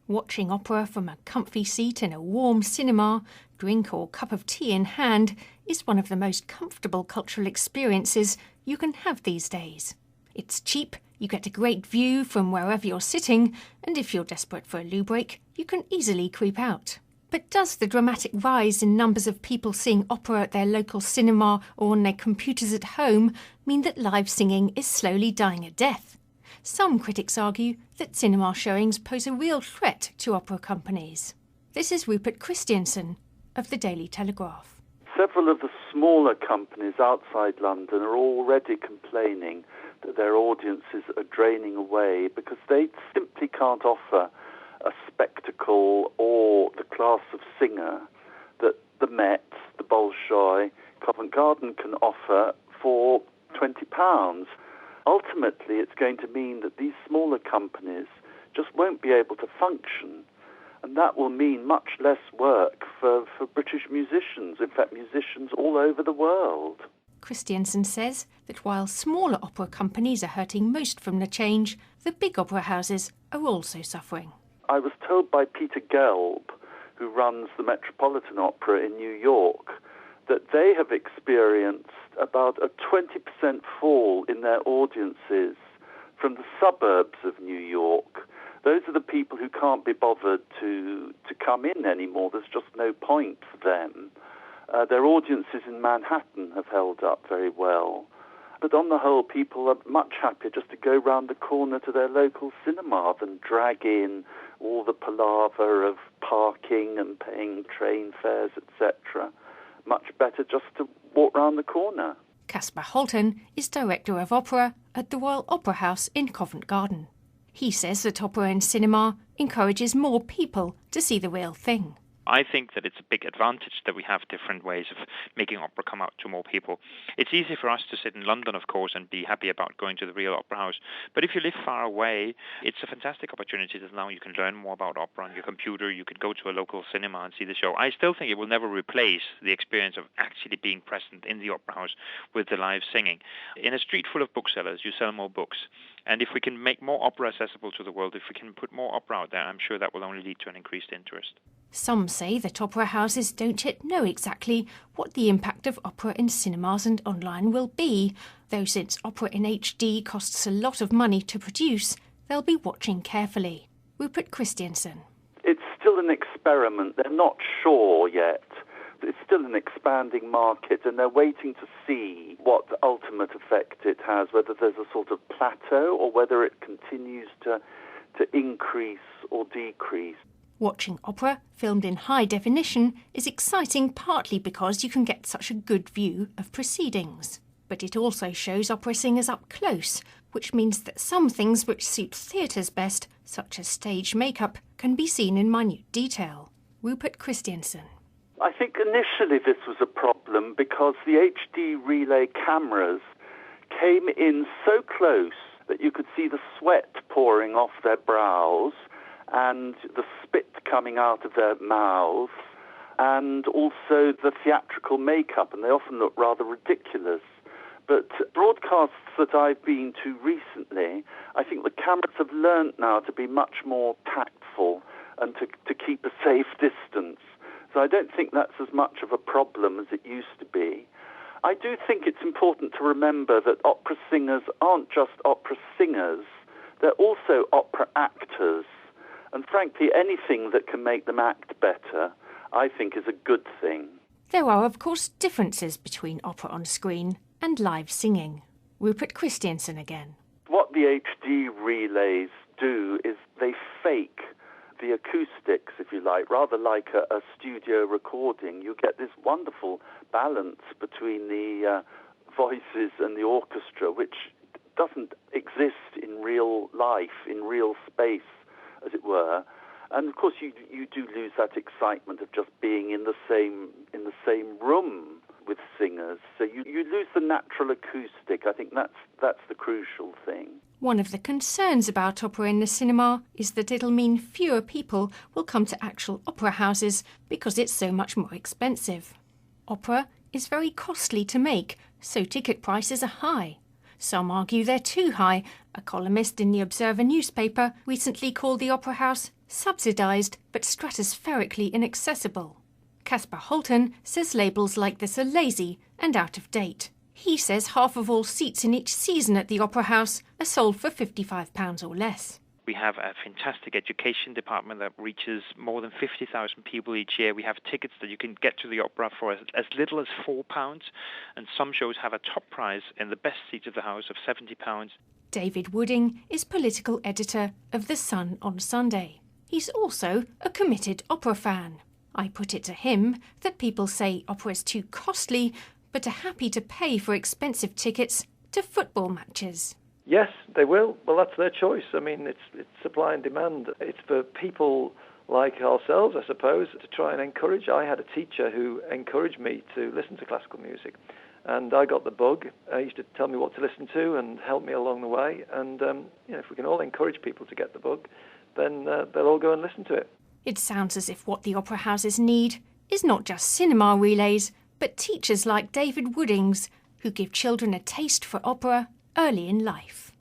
Watching opera from a comfy seat in a warm cinema, drink or cup of tea in hand, is one of the most comfortable cultural experiences you can have these days. It's cheap, you get a great view from wherever you're sitting, and if you're desperate for a loo break, you can easily creep out. But does the dramatic rise in numbers of people seeing opera at their local cinema or on their computers at home mean that live singing is slowly dying a death? Some critics argue that cinema showings pose a real threat to opera companies. This is Rupert Christensen of the Daily Telegraph. Several of the smaller companies outside London are already complaining that their audiences are draining away because they simply can't offer a spectacle or the class of singer that the Met, the Bolshoi, Covent Garden can offer for £20. Ultimately, it's going to mean that these smaller companies just won't be able to function, and that will mean much less work for British musicians, in fact, musicians all over the world. Christensen says that while smaller opera companies are hurting most from the change, the big opera houses are also suffering. I was told by Peter Gelb, who runs the Metropolitan Opera in New York, that they have experienced about a 20% fall in their audiences from the suburbs of New York. Those are the people who can't be bothered to come in anymore. There's just no point for them. Their audiences in Manhattan have held up very well. But on the whole, people are much happier just to go round the corner to their local cinema than drag in all the palaver of parking and paying train fares, etc. Much better just to walk round the corner. Casper Holton is Director of Opera at the Royal Opera House in Covent Garden. He says that opera in cinema encourages more people to see the real thing. I think that it's a big advantage that we have different ways of making opera come out to more people. It's easy for us to sit in London, of course, and be happy about going to the real opera house. But if you live far away, it's a fantastic opportunity that now you can learn more about opera on your computer. You can go to a local cinema and see the show. I still think it will never replace the experience of actually being present in the opera house with the live singing. In a street full of booksellers, you sell more books. And if we can make more opera accessible to the world, if we can put more opera out there, I'm sure that will only lead to an increased interest. Some say that opera houses don't yet know exactly what the impact of opera in cinemas and online will be, though since opera in HD costs a lot of money to produce, they'll be watching carefully. Rupert Christensen. It's still an experiment. They're not sure yet. It's still an expanding market, and they're waiting to see what ultimate effect it has, whether there's a sort of plateau or whether it continues to increase or decrease. Watching opera, filmed in high definition, is exciting partly because you can get such a good view of proceedings. But it also shows opera singers up close, which means that some things which suit theatres best, such as stage makeup, can be seen in minute detail. Rupert Christensen. I think initially this was a problem because the HD relay cameras came in so close that you could see the sweat pouring off their brows and the spit coming out of their mouths, and also the theatrical makeup, and they often look rather ridiculous. But broadcasts that I've been to recently, I think the cameras have learnt now to be much more tactful and to keep a safe distance. So I don't think that's as much of a problem as it used to be. I do think it's important to remember that opera singers aren't just opera singers, they're also opera actors. And frankly, anything that can make them act better, I think, is a good thing. There are, of course, differences between opera on screen and live singing. Rupert Christensen again. What the HD relays do is they fake the acoustics, if you like, rather like a studio recording. You get this wonderful balance between the voices and the orchestra, which doesn't exist in real life, in real space, as it were. And of course you do lose that excitement of just being in the same room with singers. So you lose the natural acoustic. I think that's the crucial thing. One of the concerns about opera in the cinema is that it'll mean fewer people will come to actual opera houses because it's so much more expensive. Opera is very costly to make, so ticket prices are high. Some argue they're too high. A columnist in the Observer newspaper recently called the Opera House subsidised but stratospherically inaccessible. Casper Holton says labels like this are lazy and out of date. He says half of all seats in each season at the Opera House are sold for £55 or less. We have a fantastic education department that reaches more than 50,000 people each year. We have tickets that you can get to the opera for as little as £4, and some shows have a top prize in the best seats of the house of £70. David Wooding is political editor of The Sun on Sunday. He's also a committed opera fan. I put it to him that people say opera is too costly, but are happy to pay for expensive tickets to football matches. Yes, they will. Well, that's their choice. I mean, it's supply and demand. It's for people like ourselves, I suppose, to try and encourage. I had a teacher who encouraged me to listen to classical music, and I got the bug. He used to tell me what to listen to and help me along the way. And if we can all encourage people to get the bug, then they'll all go and listen to it. It sounds as if what the opera houses need is not just cinema relays, but teachers like David Woodings, who give children a taste for opera early in life.